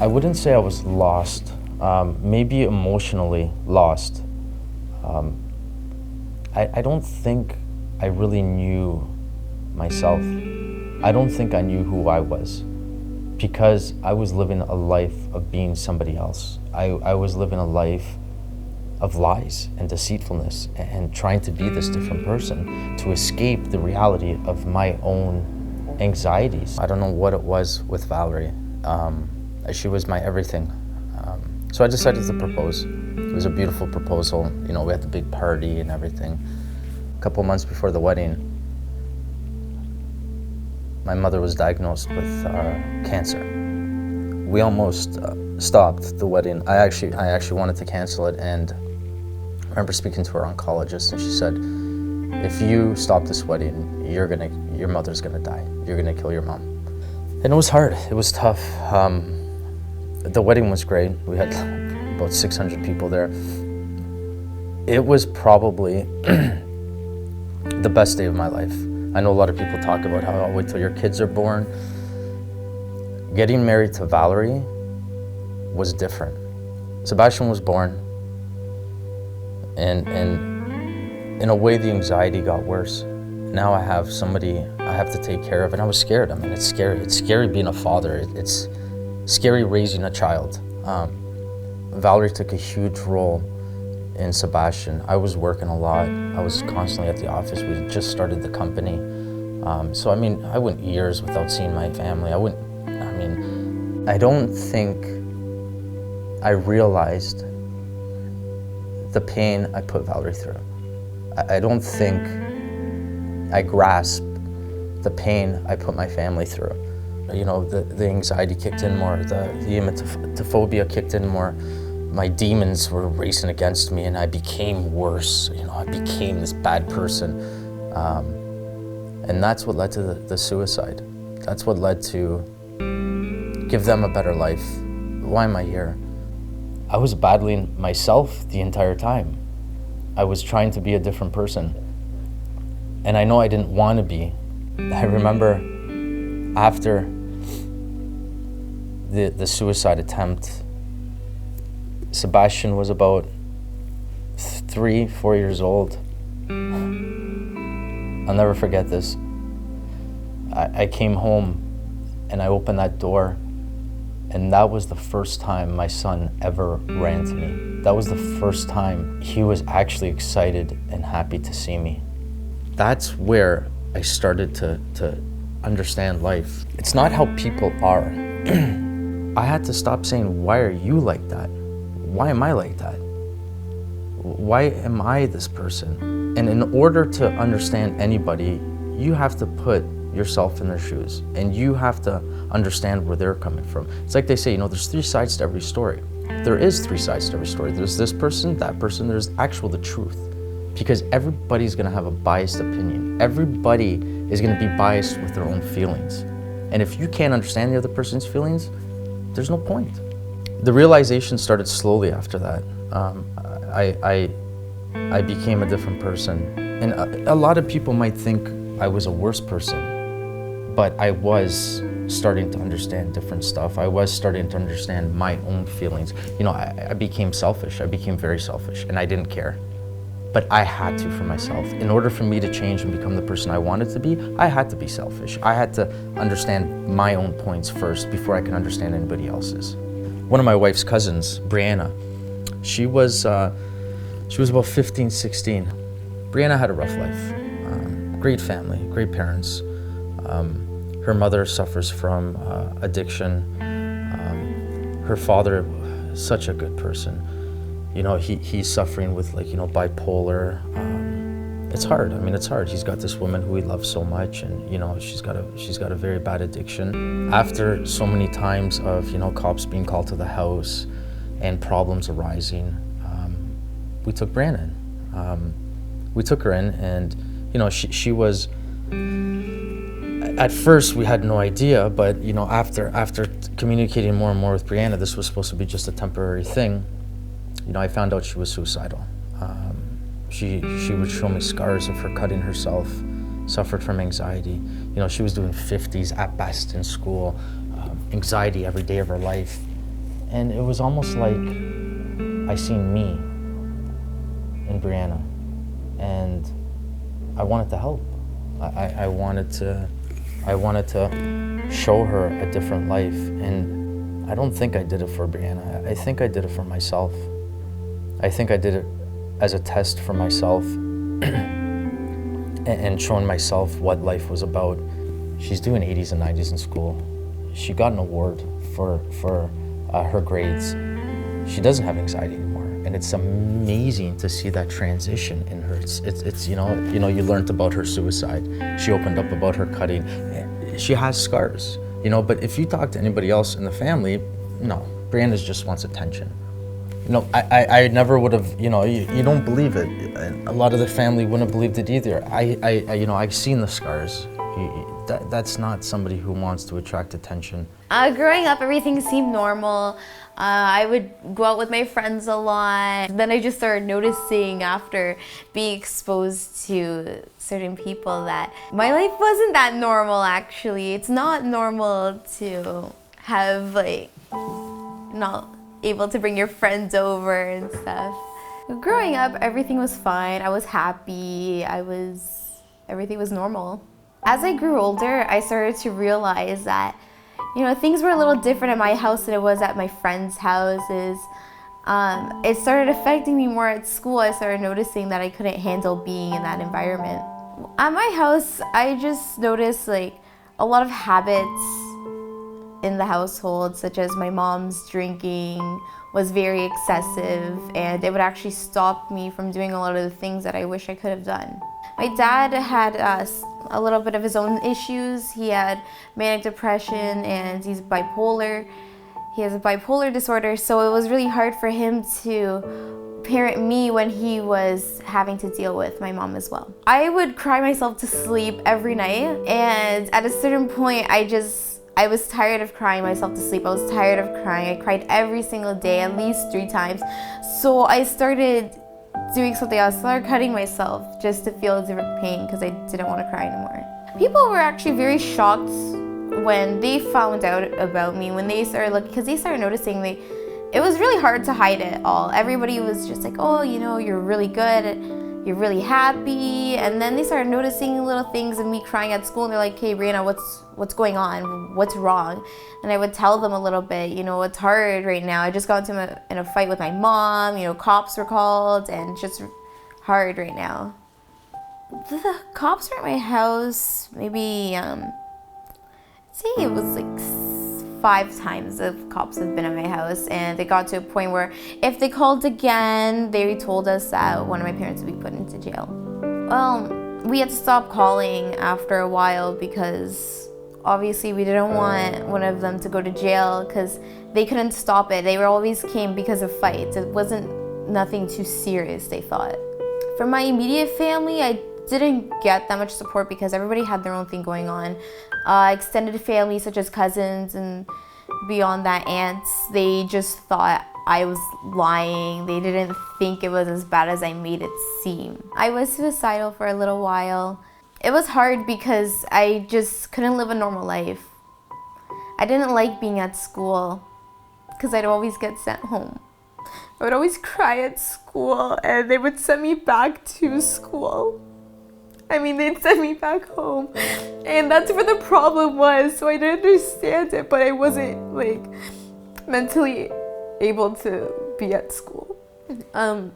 I wouldn't say I was lost, maybe emotionally lost. I don't think I really knew myself. I don't think I knew who I was because I was living a life of being somebody else. I was living a life of lies and deceitfulness and trying to be this different person to escape the reality of my own anxieties. I don't know what it was with Valerie. She was my everything. So I decided to propose. It was a beautiful proposal. You know, we had the big party and everything. A couple months before the wedding, my mother was diagnosed with cancer. We almost stopped the wedding. I actually wanted to cancel it, and I remember speaking to her oncologist, and she said, if you stop this wedding, your mother's gonna die. You're gonna kill your mom. And it was hard, it was tough. The wedding was great. We had about 600 people there. It was probably the best day of my life. I know a lot of people talk about how I'll wait till your kids are born. Getting married to Valerie was different. Sebastian was born, and in a way the anxiety got worse. Now I have somebody I have to take care of, and I was scared. I mean, it's scary. It's scary being a father. It's scary raising a child. Valerie took a huge role in Sebastian. I was working a lot. I was constantly at the office. We had just started the company. So I mean, I went years without seeing my family. I don't think I realized the pain I put Valerie through. I don't think I grasped the pain I put my family through. You know, the anxiety kicked in more, the emetophobia kicked in more. My demons were racing against me, and I became worse. You know, I became this bad person. And that's what led to the suicide. That's what led to give them a better life. Why am I here? I was battling myself the entire time. I was trying to be a different person. And I know I didn't want to be. I remember after the suicide attempt, Sebastian was about 3-4 years old. I'll never forget this. I came home and I opened that door, and that was the first time my son ever ran to me. That was the first time he was actually excited and happy to see me. That's where I started to understand life. It's not how people are. I had to stop saying, why are you like that? Why am I like that? Why am I this person? And in order to understand anybody, you have to put yourself in their shoes, and you have to understand where they're coming from. It's like they say, you know, there's 3 sides to every story. There is 3 sides to every story. There's this person, that person, there's the truth. Because everybody's gonna have a biased opinion. Everybody is gonna be biased with their own feelings. And if you can't understand the other person's feelings, there's no point. The realization started slowly after that. I became a different person. And a lot of people might think I was a worse person, but I was starting to understand different stuff. I was starting to understand my own feelings. You know, I became selfish. I became very selfish, and I didn't care. But I had to for myself. In order for me to change and become the person I wanted to be, I had to be selfish. I had to understand my own points first before I could understand anybody else's. One of my wife's cousins, Brianna, she was about 15, 16. Brianna had a rough life. Great family, great parents. Her mother suffers from addiction. Her father, such a good person. You know, he's suffering with, like, you know, bipolar. It's hard. I mean, it's hard. He's got this woman who he loves so much, and, you know, she's got a very bad addiction. After so many times of, you know, cops being called to the house and problems arising, we took Brianna in. We took her in, and, you know, she was, at first we had no idea, but, you know, after communicating more and more with Brianna, this was supposed to be just a temporary thing. You know, I found out she was suicidal. She would show me scars of her cutting herself, suffered from anxiety. You know, she was doing 50s at best in school, anxiety every day of her life. And it was almost like I seen me in Brianna, and I wanted to help. I wanted to show her a different life, and I don't think I did it for Brianna. I think I did it for myself. I think I did it as a test for myself and showing myself what life was about. She's doing 80s and 90s in school. She got an award for her grades. She doesn't have anxiety anymore, and it's amazing to see that transition in her. It's you learned about her suicide. She opened up about her cutting. She has scars, but if you talk to anybody else in the family, no, Brianna just wants attention. I never would have, you don't believe it. A lot of the family wouldn't have believed it either. I've seen the scars. That's not somebody who wants to attract attention. Growing up, everything seemed normal. I would go out with my friends a lot. Then I just started noticing after being exposed to certain people that my life wasn't that normal, actually. It's not normal to have, not able to bring your friends over and stuff. Growing up, everything was fine. I was happy. Everything was normal. As I grew older, I started to realize that, things were a little different at my house than it was at my friends' houses. It started affecting me more at school. I started noticing that I couldn't handle being in that environment. At my house, I just noticed a lot of habits in the household, such as my mom's drinking was very excessive, and it would actually stop me from doing a lot of the things that I wish I could have done. My dad had a little bit of his own issues. He had manic depression and he's bipolar. He has a bipolar disorder, so it was really hard for him to parent me when he was having to deal with my mom as well. I would cry myself to sleep every night, and at a certain point I was tired of crying myself to sleep. I was tired of crying. I cried every single day, at least 3 times. So I started doing something else. I started cutting myself just to feel a different pain because I didn't want to cry anymore. People were actually very shocked when they found out about me, when they started looking, because they started noticing it was really hard to hide it all. Everybody was just like, oh, you're really good, you're really happy. And then they started noticing little things of me crying at school, and they're like, hey, Brianna, what's going on? What's wrong? And I would tell them a little bit, it's hard right now. I just got into in a fight with my mom, cops were called, and it's just hard right now. The cops were at my house maybe, I'd say it was 5 times the cops have been at my house, and it got to a point where if they called again, they told us that one of my parents would be put into jail. Well, we had to stop calling after a while because obviously we didn't want one of them to go to jail because they couldn't stop it. They always came because of fights. It wasn't nothing too serious, they thought. For my immediate family, I didn't get that much support because everybody had their own thing going on. Extended family such as cousins and beyond that aunts, they just thought I was lying. They didn't think it was as bad as I made it seem. I was suicidal for a little while. It was hard because I just couldn't live a normal life. I didn't like being at school because I'd always get sent home. I would always cry at school and they would send me back to school. They'd send me back home, and that's where the problem was. So I didn't understand it, but I wasn't mentally able to be at school. 2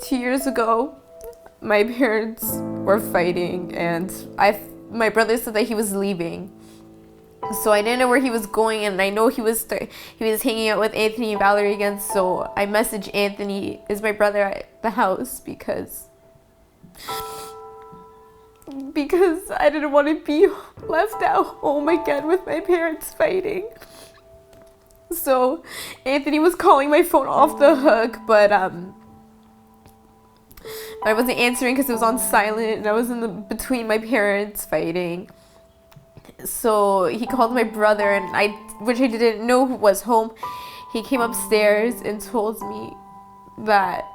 years ago, my parents were fighting, and my brother said that he was leaving. So I didn't know where he was going, and I know he was hanging out with Anthony and Valerie again. So I messaged Anthony, is my brother at the house, because I didn't want to be left at home again with my parents fighting. So Anthony was calling my phone off the hook, but I wasn't answering because it was on silent, and I was between my parents fighting. So he called my brother, and which I didn't know was home. He came upstairs and told me that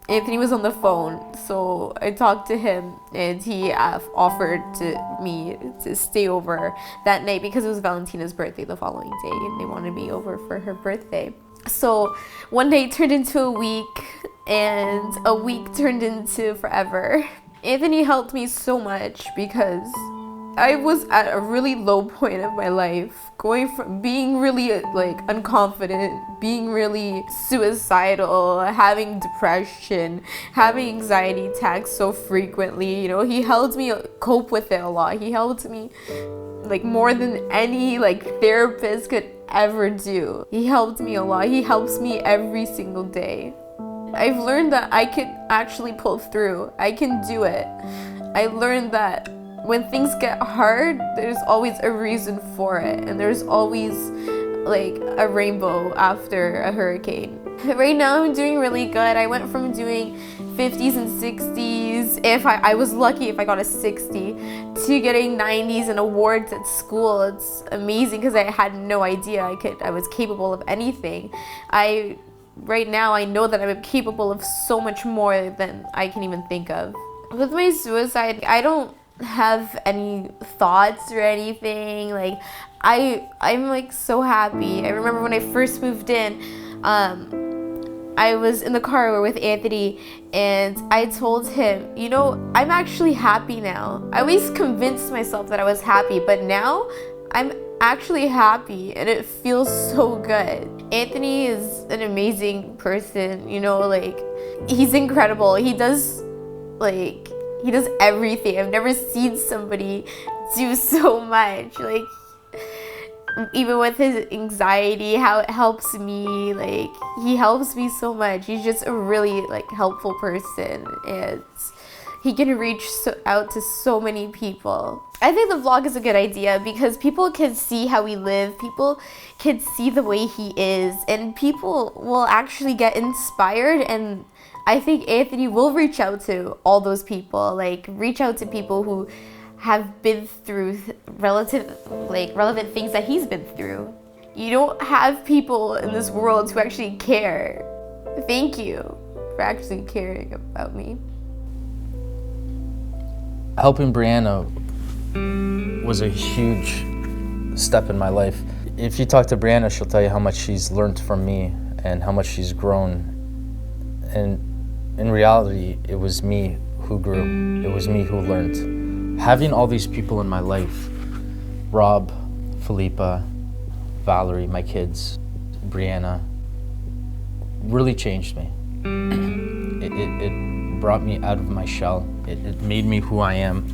Anthony was on the phone, so I talked to him, and he offered to me to stay over that night because it was Valentina's birthday the following day, and they wanted me over for her birthday. So one day turned into a week, and a week turned into forever. Anthony helped me so much because I was at a really low point of my life, going from being really unconfident, being really suicidal, having depression, having anxiety attacks so frequently. You know, he helped me cope with it a lot. He helped me more than any therapist could ever do. He helped me a lot. He helps me every single day. I've learned that I could actually pull through. I can do it. I learned that when things get hard, there's always a reason for it, and there's always a rainbow after a hurricane. Right now I'm doing really good. I went from doing 50s and 60s, if I was lucky if I got a 60, to getting 90s and awards at school. It's amazing because I had no idea I was capable of anything. Right now I know that I'm capable of so much more than I can even think of. With my suicide, I don't have any thoughts or anything. I'm so happy. I remember when I first moved in, I was in the car with Anthony, and I told him, you know, I'm actually happy now. I always convinced myself that I was happy, but now I'm actually happy, and it feels so good. Anthony is an amazing person, you know, he's incredible. He does everything. I've never seen somebody do so much. Even with his anxiety, how it helps me, he helps me so much. He's just a really helpful person, and he can reach out to so many people. I think the vlog is a good idea because people can see how we live, people can see the way he is, and people will actually get inspired. And I think Anthony will reach out to all those people, reach out to people who have been through relevant things that he's been through. You don't have people in this world who actually care. Thank you for actually caring about me. Helping Brianna was a huge step in my life. If you talk to Brianna, she'll tell you how much she's learned from me and how much she's grown. And in reality, it was me who grew. It was me who learned. Having all these people in my life, Rob, Philippa, Valerie, my kids, Brianna, really changed me. It brought me out of my shell. It made me who I am.